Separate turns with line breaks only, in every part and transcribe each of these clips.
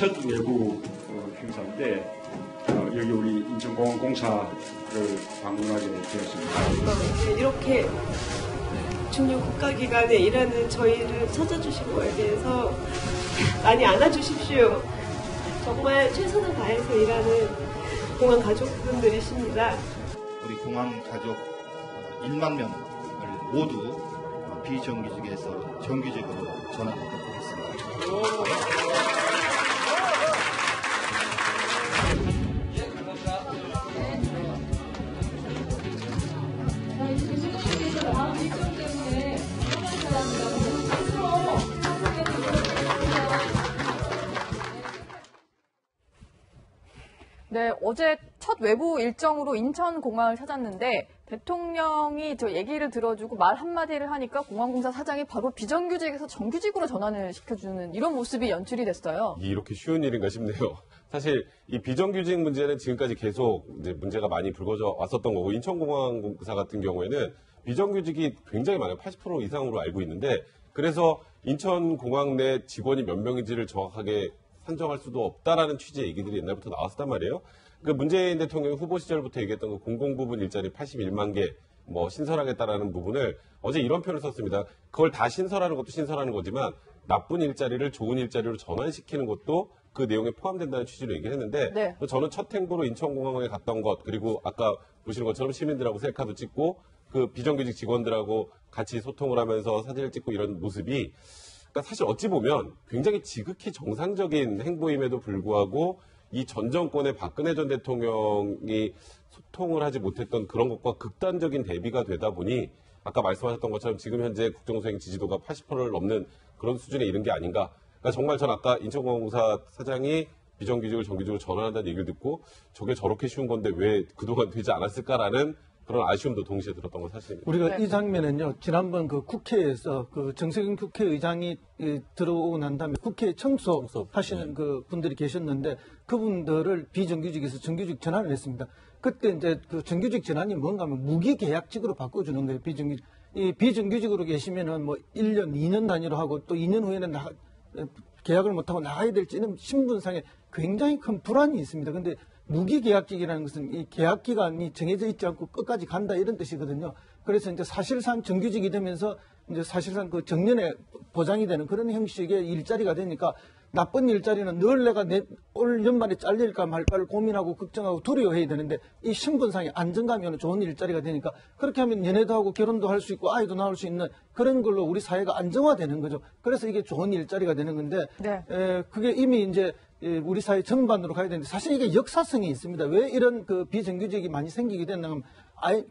첫 외부 행사인데 여기 우리 인천공항공사를 방문하게 되었습니다.
이렇게 중요 국가기관에 일하는 저희를 찾아주신 거에 대해서 많이 안아주십시오. 정말 최선을 다해서 일하는 공항 가족분들이십니다.
우리 공항 가족 1만 명을 모두 비정규직에서 정규직으로 전환하도록 하겠습니다.
네, 어제 첫 외부 일정으로 인천공항을 찾았는데 대통령이 저 얘기를 들어주고 말 한마디를 하니까 공항공사 사장이 바로 비정규직에서 정규직으로 전환을 시켜주는 이런 모습이 연출이 됐어요.
이렇게 쉬운 일인가 싶네요. 사실 이 비정규직 문제는 지금까지 계속 이제 문제가 많이 불거져 왔었던 거고 인천공항공사 같은 경우에는 비정규직이 굉장히 많아요. 80% 이상으로 알고 있는데 그래서 인천공항 내 직원이 몇 명인지를 정확하게 산정할 수도 없다라는 취지의 얘기들이 옛날부터 나왔었단 말이에요. 그 문재인 대통령이 후보 시절부터 얘기했던 그 공공부문 일자리 81만 개 뭐 신설하겠다라는 부분을 어제 이런 표현을 썼습니다. 그걸 다 신설하는 것도 신설하는 거지만 나쁜 일자리를 좋은 일자리로 전환시키는 것도 그 내용에 포함된다는 취지로 얘기를 했는데
네.
저는 첫 행보로 인천공항에 갔던 것 그리고 아까 보시는 것처럼 시민들하고 셀카도 찍고 그 비정규직 직원들하고 같이 소통을 하면서 사진을 찍고 이런 모습이 그러니까 사실 어찌 보면 굉장히 지극히 정상적인 행보임에도 불구하고 이 전 정권의 박근혜 전 대통령이 소통을 하지 못했던 그런 것과 극단적인 대비가 되다 보니 아까 말씀하셨던 것처럼 지금 현재 국정수행 지지도가 80%를 넘는 그런 수준에 이른 게 아닌가. 그러니까 정말 전 아까 인천공항공사 사장이 비정규직을 정규직으로 전환한다는 얘기를 듣고 저게 저렇게 쉬운 건데 왜 그동안 되지 않았을까라는 그런 아쉬움도 동시에 들었던 건 사실입니다.
우리가
네.
이 장면은요, 지난번 그 국회에서 그 정세균 국회의장이 들어오고 난 다음에 국회에 청소하시는 그 분들이 계셨는데 그분들을 비정규직에서 정규직 전환을 했습니다. 그때 이제 그 정규직 전환이 뭔가 하면 무기계약직으로 바꿔주는 거예요, 비정규직. 이 비정규직으로 계시면은 뭐 1년, 2년 단위로 하고 또 2년 후에는 계약을 못하고 나가야 될지 이런 신분상에 굉장히 큰 불안이 있습니다. 근데 무기계약직이라는 것은 이 계약 기간이 정해져 있지 않고 끝까지 간다 이런 뜻이거든요. 그래서 이제 사실상 정규직이 되면서 이제 사실상 그 정년에 보장이 되는 그런 형식의 일자리가 되니까 나쁜 일자리는 늘 내가 올 연말에 잘릴까 말까를 고민하고 걱정하고 두려워해야 되는데 이 신분상의 안정감이 오는 좋은 일자리가 되니까 그렇게 하면 연애도 하고 결혼도 할 수 있고 아이도 낳을 수 있는 그런 걸로 우리 사회가 안정화되는 거죠. 그래서 이게 좋은 일자리가 되는 건데
네.
그게 이미 이제 우리 사회 전반으로 가야 되는데 사실 이게 역사성이 있습니다. 왜 이런 그 비정규직이 많이 생기게 됐냐면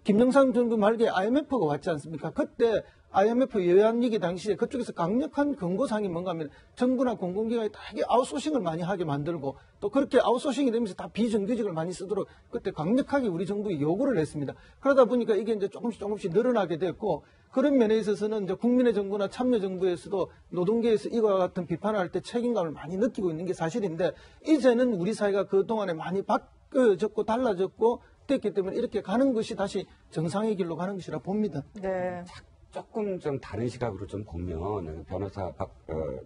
김영삼 정부 말기에 IMF가 왔지 않습니까? 그때 IMF 외환위기 당시에 그쪽에서 강력한 권고사항이 뭔가 하면 정부나 공공기관이 다 이게 아웃소싱을 많이 하게 만들고 또 그렇게 아웃소싱이 되면서 다 비정규직을 많이 쓰도록 그때 강력하게 우리 정부에 요구를 했습니다. 그러다 보니까 이게 이제 조금씩 늘어나게 됐고 그런 면에 있어서는 이제 국민의 정부나 참여정부에서도 노동계에서 이와 같은 비판을 할 때 책임감을 많이 느끼고 있는 게 사실인데 이제는 우리 사회가 그동안에 많이 바뀌어졌고 달라졌고 됐기 때문에 이렇게 가는 것이 다시 정상의 길로 가는 것이라 봅니다.
네.
조금 좀 다른 시각으로 좀 보면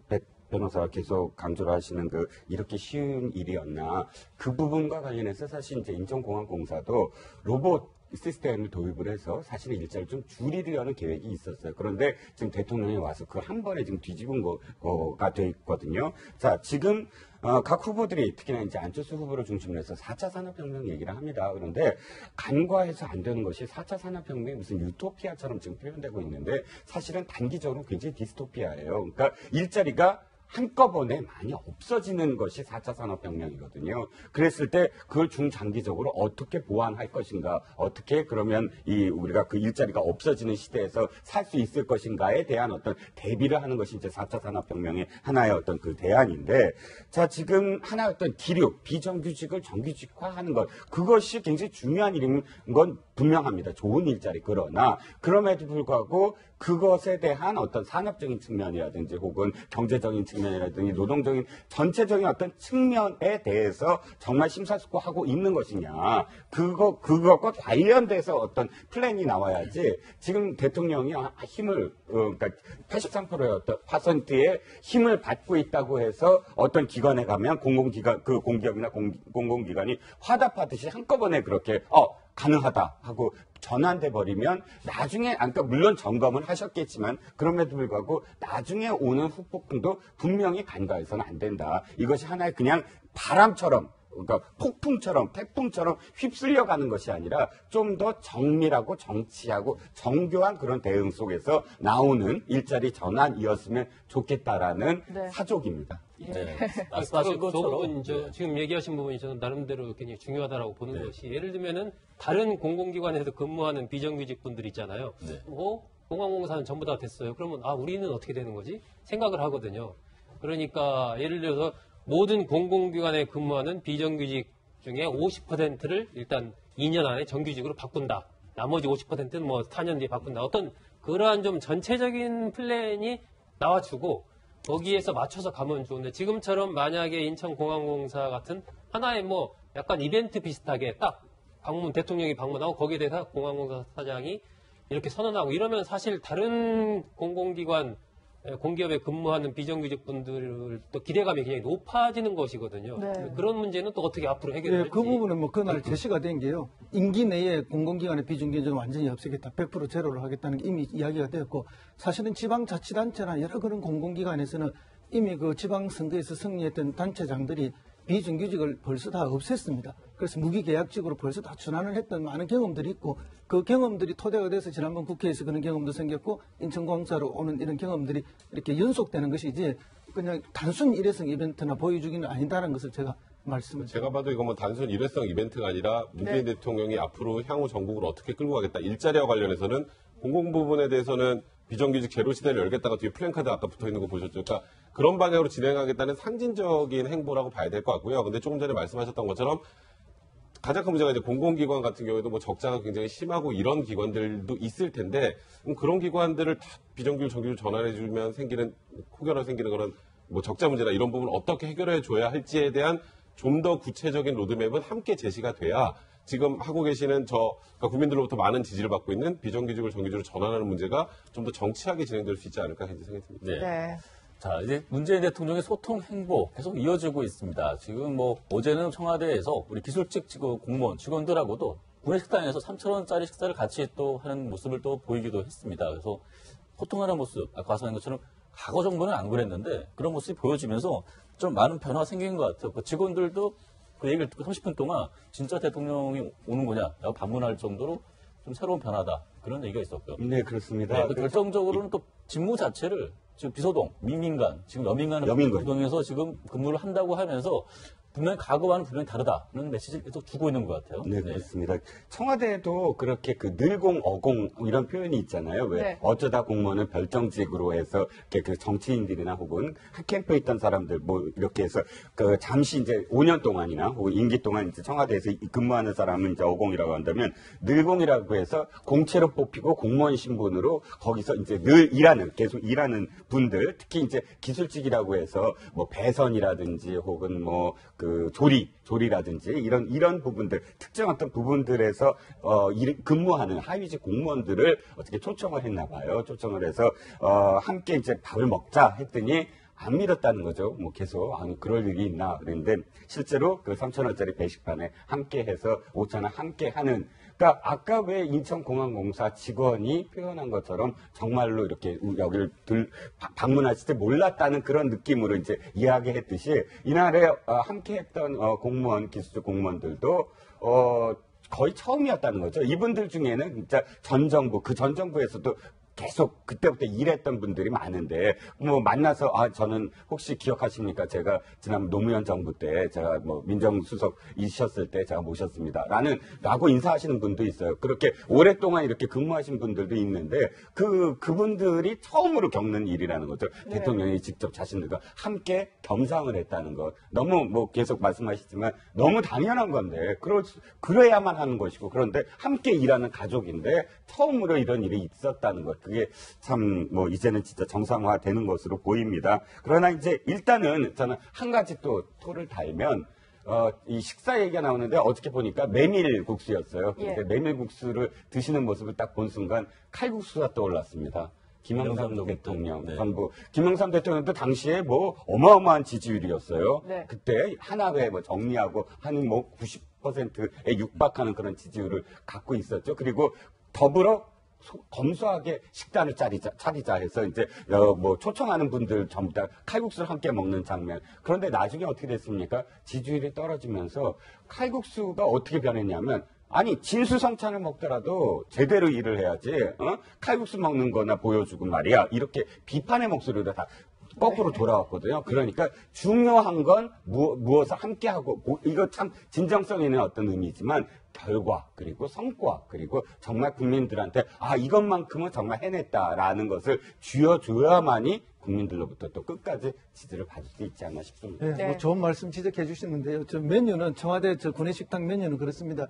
백 변호사가 계속 강조를 하시는 그 이렇게 쉬운 일이었나 그 부분과 관련해서 사실 이제 인천공항공사도 로봇 시스템을 도입을 해서 사실은 일자리를 좀 줄이려는 계획이 있었어요. 그런데 지금 대통령이 와서 그 한 번에 지금 뒤집은 거가 돼 있거든요. 자, 지금 각 후보들이 특히나 이제 안철수 후보를 중심으로 해서 4차 산업혁명 얘기를 합니다. 그런데 간과해서 안 되는 것이 4차 산업혁명이 무슨 유토피아처럼 지금 표현되고 있는데 사실은 단기적으로 굉장히 디스토피아예요. 그러니까 일자리가 한꺼번에 많이 없어지는 것이 4차 산업혁명이거든요. 그랬을 때 그걸 중장기적으로 어떻게 보완할 것인가, 어떻게 그러면 우리가 그 일자리가 없어지는 시대에서 살 수 있을 것인가에 대한 어떤 대비를 하는 것이 이제 4차 산업혁명의 하나의 어떤 그 대안인데, 자, 지금 하나의 어떤 기류, 비정규직을 정규직화하는 것, 그것이 굉장히 중요한 일인 건 분명합니다. 좋은 일자리. 그러나 그럼에도 불구하고 그것에 대한 어떤 산업적인 측면이라든지 혹은 경제적인 측면이라든지 노동적인 전체적인 어떤 측면에 대해서 정말 심사숙고하고 있는 것이냐. 그것과 관련돼서 어떤 플랜이 나와야지 지금 대통령이 힘을, 그러니까 83%의 어떤 %의 힘을 받고 있다고 해서 어떤 기관에 가면 공공기관, 그 공기업이나 공공기관이 화답하듯이 한꺼번에 그렇게, 가능하다 하고 전환돼 버리면 나중에 그러니까 물론 점검을 하셨겠지만 그럼에도 불구하고 나중에 오는 후폭풍도 분명히 간과해서는 안 된다. 이것이 하나의 그냥 바람처럼 그러니까 폭풍처럼 태풍처럼 휩쓸려가는 것이 아니라 좀 더 정밀하고 정치하고 정교한 그런 대응 속에서 나오는 일자리 전환이었으면 좋겠다라는
네.
사족입니다.
네.
저
말씀하신 것처럼
부분, 지금 얘기하신 부분이 저는 나름대로 굉장히 중요하다고 보는 것이 예를 들면은 다른 공공기관에서 근무하는 비정규직 분들 있잖아요. 공항공사는 전부 다 됐어요. 그러면 우리는 어떻게 되는 거지? 생각을 하거든요. 그러니까 예를 들어서 모든 공공기관에 근무하는 비정규직 중에 50%를 일단 2년 안에 정규직으로 바꾼다. 나머지 50%는 뭐 4년 뒤에 바꾼다. 어떤 그러한 좀 전체적인 플랜이 나와주고 거기에서 맞춰서 가면 좋은데 지금처럼 만약에 인천공항공사 같은 하나의 뭐 약간 이벤트 비슷하게 딱 대통령이 방문하고 거기에 대해서 공항공사 사장이 이렇게 선언하고 이러면 사실 다른 공공기관 공기업에 근무하는 비정규직 분들 또 기대감이 굉장히 높아지는 것이거든요.
네.
그런 문제는 또 어떻게 앞으로 해결될지.
그 부분은 뭐 그날 제시가 된 게요. 임기 내에 공공기관의 비정규직은 완전히 없애겠다. 100% 제로를 하겠다는 게 이미 이야기가 되었고 사실은 지방자치단체나 여러 그런 공공기관에서는 이미 그 지방선거에서 승리했던 단체장들이 비정규직을 벌써 다 없앴습니다. 그래서 무기계약직으로 벌써 다 전환을 했던 많은 경험들이 있고 그 경험들이 토대가 돼서 지난번 국회에서 그런 경험도 생겼고 인천공항사로 오는 이런 경험들이 이렇게 연속되는 것이지 그냥 단순 일회성 이벤트나 보여주기는 아니다라는 것을 제가 말씀을
제가 봐도 이건 뭐 단순 일회성 이벤트가 아니라 문재인 대통령이 앞으로 향후 전국을 어떻게 끌고 가겠다. 일자리와 관련해서는 공공 부분에 대해서는 비정규직 제로 시대를 열겠다가 뒤에 플랜카드 아까 붙어 있는 거 보셨죠? 그러니까 그런 방향으로 진행하겠다는 상징적인 행보라고 봐야 될 것 같고요. 근데 조금 전에 말씀하셨던 것처럼 가장 큰 문제가 이제 공공기관 같은 경우에도 뭐 적자가 굉장히 심하고 이런 기관들도 있을 텐데 그런 기관들을 다 비정규직 정규직 전환해주면 혹여나 생기는 그런 뭐 적자 문제나 이런 부분을 어떻게 해결해 줘야 할지에 대한 좀 더 구체적인 로드맵은 함께 제시가 돼야 지금 하고 계시는 그러니까 국민들로부터 많은 지지를 받고 있는 비정규직을 정규직으로 전환하는 문제가 좀 더 정치하게 진행될 수 있지 않을까 하는 생각이 듭니다.
네.
네.
자, 이제 문재인 대통령의 소통 행보 계속 이어지고 있습니다. 지금 뭐 어제는 청와대에서 우리 기술직 공무원 직원들하고도 구내 식당에서 3,000원짜리 식사를 같이 또 하는 모습을 또 보이기도 했습니다. 그래서 소통하는 모습, 아까 말씀하신 것처럼 과거 정부는 안 그랬는데 그런 모습이 보여지면서 좀 많은 변화가 생긴 것 같아요. 그 직원들도 그 얘기를 듣고 30분 동안 진짜 대통령이 오는 거냐 라고 반문할 정도로 좀 새로운 변화다. 그런 얘기가 있었고요.
네, 그렇습니다.
네, 결정적으로는 또 직무 자체를 지금 비소동, 민민간, 지금 여민간 구동에서 지금 근무를 한다고 하면서 분명히 과거와는 분명히 다르다는 메시지를 계속 주고 있는 것 같아요.
네, 그렇습니다. 청와대도 그렇게 늘공, 어공 이런 표현이 있잖아요. 왜
네.
어쩌다 공무원을 별정직으로 해서 이렇게 그 정치인들이나 혹은 핫캠프에 있던 사람들 뭐 이렇게 해서 그 잠시 이제 5년 동안이나 혹은 임기 동안 이제 청와대에서 근무하는 사람은 이제 어공이라고 한다면 늘공이라고 해서 공채로 뽑히고 공무원 신분으로 거기서 이제 계속 일하는 분들, 특히 이제 기술직이라고 해서 뭐 배선이라든지 혹은 뭐 그 조리라든지 이런 부분들 특정 어떤 부분들에서 근무하는 하위직 공무원들을 어떻게 초청을 했나 봐요. 초청을 해서 함께 이제 밥을 먹자 했더니 안 믿었다는 거죠. 뭐 계속 그럴 일이 있나 그랬는데 실제로 그 3,000원짜리 배식판에 함께 해서 5,000원 함께 하는. 그러니까 아까 왜 인천공항공사 직원이 표현한 것처럼 정말로 이렇게 여기를 방문하실 때 몰랐다는 그런 느낌으로 이제 이야기했듯이 이날에 함께했던 기술직 공무원들도 거의 처음이었다는 거죠. 이분들 중에는 진짜 전 정부에서도 계속 그때부터 일했던 분들이 많은데 뭐 만나서 저는 혹시 기억하십니까? 제가 지난 노무현 정부 때 제가 뭐 민정수석이셨을 때 제가 모셨습니다. 라고 인사하시는 분도 있어요. 그렇게 오랫동안 이렇게 근무하신 분들도 있는데 그분들이 처음으로 겪는 일이라는 거죠. 네. 대통령이 직접 자신들과 함께 겸상을 했다는 것. 너무 뭐 계속 말씀하시지만 너무 당연한 건데 그래야만 하는 것이고 그런데 함께 일하는 가족인데 처음으로 이런 일이 있었다는 것. 그게 참 뭐 이제는 진짜 정상화되는 것으로 보입니다. 그러나 이제 일단은 저는 한 가지 또 토를 달면 이 식사 얘기가 나오는데 어저께 보니까 메밀국수였어요. 근데 메밀국수를 드시는 모습을 딱 본 순간 칼국수가 떠올랐습니다. 김영삼 대통령, 정부. 김영삼 대통령도 당시에 뭐 어마어마한 지지율이었어요. 네. 그때 하나회 뭐 정리하고 한 뭐 90%에 육박하는 그런 지지율을 갖고 있었죠. 그리고 더불어 검소하게 식단을 차리자 해서 이제 뭐 초청하는 분들 전부 다 칼국수를 함께 먹는 장면. 그런데 나중에 어떻게 됐습니까? 지지율이 떨어지면서 칼국수가 어떻게 변했냐면 아니 진수성찬을 먹더라도 제대로 일을 해야지 칼국수 먹는 거나 보여주고 말이야. 이렇게 비판의 목소리로 다 거꾸로 돌아왔거든요. 그러니까 중요한 건 무엇을 함께하고 이거 참 진정성 있는 어떤 의미지만 결과 그리고 성과 그리고 정말 국민들한테 이것만큼은 정말 해냈다라는 것을 쥐어줘야만이 국민들로부터 또 끝까지 지지를 받을 수 있지 않나 싶습니다.
네, 뭐 좋은 말씀 지적해 주시는데요. 저 메뉴는 청와대 구내식당 메뉴는 그렇습니다.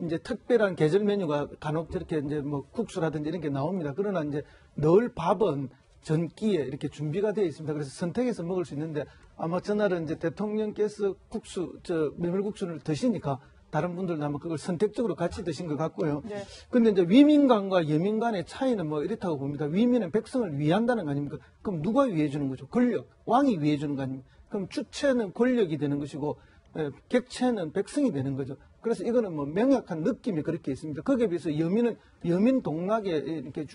이제 특별한 계절 메뉴가 간혹 저렇게 이제 뭐 국수라든지 이런 게 나옵니다. 그러나 이제 늘 밥은 전기에 이렇게 준비가 되어 있습니다. 그래서 선택해서 먹을 수 있는데 아마 전날은 이제 대통령께서 메밀국수를 드시니까 다른 분들도 아마 그걸 선택적으로 같이 드신 것 같고요. 네. 근데 이제 위민간과 여민 간의 차이는 뭐 이렇다고 봅니다. 위민은 백성을 위한다는 거 아닙니까? 그럼 누가 위해주는 거죠? 권력. 왕이 위해주는 거 아닙니까? 그럼 주체는 권력이 되는 것이고, 객체는 백성이 되는 거죠. 그래서 이거는 뭐 명확한 느낌이 그렇게 있습니다. 거기에 비해서 여민은 여민 동락에 이렇게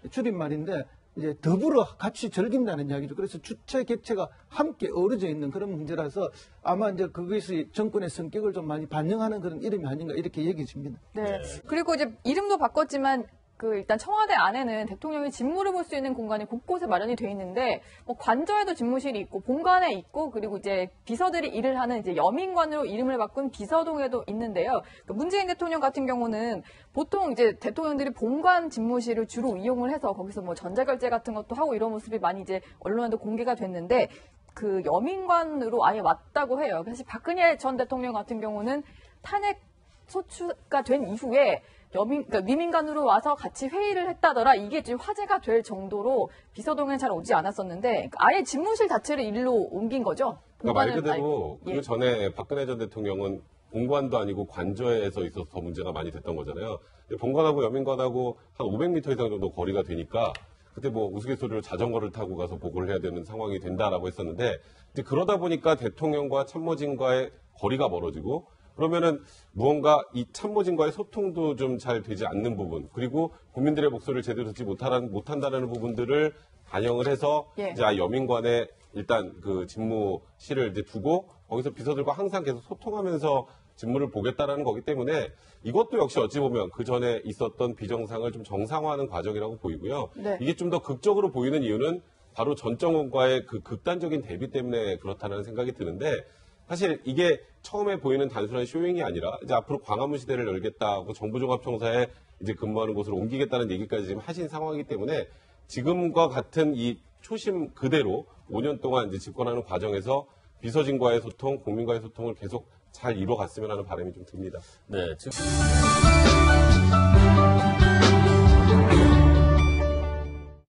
줄임말인데, 이제 더불어 같이 즐긴다는 이야기죠. 그래서 주체 객체가 함께 어우러져 있는 그런 문제라서 아마 이제 그것이 정권의 성격을 좀 많이 반영하는 그런 이름이 아닌가 이렇게 얘기해집니다.
네. 그리고 이제 이름도 바꿨지만 일단 청와대 안에는 대통령이 집무를 볼 수 있는 공간이 곳곳에 마련이 돼 있는데, 뭐 관저에도 집무실이 있고, 본관에 있고, 그리고 이제 비서들이 일을 하는 이제 여민관으로 이름을 바꾼 비서동에도 있는데요. 문재인 대통령 같은 경우는 보통 이제 대통령들이 본관 집무실을 주로 이용을 해서 거기서 뭐 전자결제 같은 것도 하고 이런 모습이 많이 이제 언론에도 공개가 됐는데, 그 여민관으로 아예 왔다고 해요. 사실 박근혜 전 대통령 같은 경우는 탄핵 소추가 된 이후에 그러니까 위민관으로 와서 같이 회의를 했다더라. 이게 지금 화제가 될 정도로 비서동에 잘 오지 않았었는데 아예 집무실 자체를 일로 옮긴 거죠.
그러니까 말 그대로 그 전에 박근혜 전 대통령은 본관도 아니고 관저에서 있어서 더 문제가 많이 됐던 거잖아요. 본관하고 여민관하고 한 500m 이상 정도 거리가 되니까 그때 뭐 우스갯소리로 자전거를 타고 가서 보고를 해야 되는 상황이 된다라고 했었는데 그러다 보니까 대통령과 참모진과의 거리가 멀어지고 그러면은 무언가 이 참모진과의 소통도 좀 잘 되지 않는 부분, 그리고 국민들의 목소리를 제대로 듣지 못한다는 부분들을 반영을 해서 이제 여민관에 일단 그 집무실을 이제 두고 거기서 비서들과 항상 계속 소통하면서 직무를 보겠다라는 거기 때문에 이것도 역시 어찌 보면 그 전에 있었던 비정상을 좀 정상화하는 과정이라고 보이고요. 네. 이게 좀 더 극적으로 보이는 이유는 바로 전 정권과의 그 극단적인 대비 때문에 그렇다는 생각이 드는데 사실 이게 처음에 보이는 단순한 쇼잉이 아니라 이제 앞으로 광화문 시대를 열겠다고 정부종합청사에 이제 근무하는 곳으로 옮기겠다는 얘기까지 지금 하신 상황이기 때문에 지금과 같은 이 초심 그대로 5년 동안 이제 집권하는 과정에서 비서진과의 소통, 국민과의 소통을 계속 잘 이뤄갔으면 하는 바람이 좀 듭니다.
네, 지금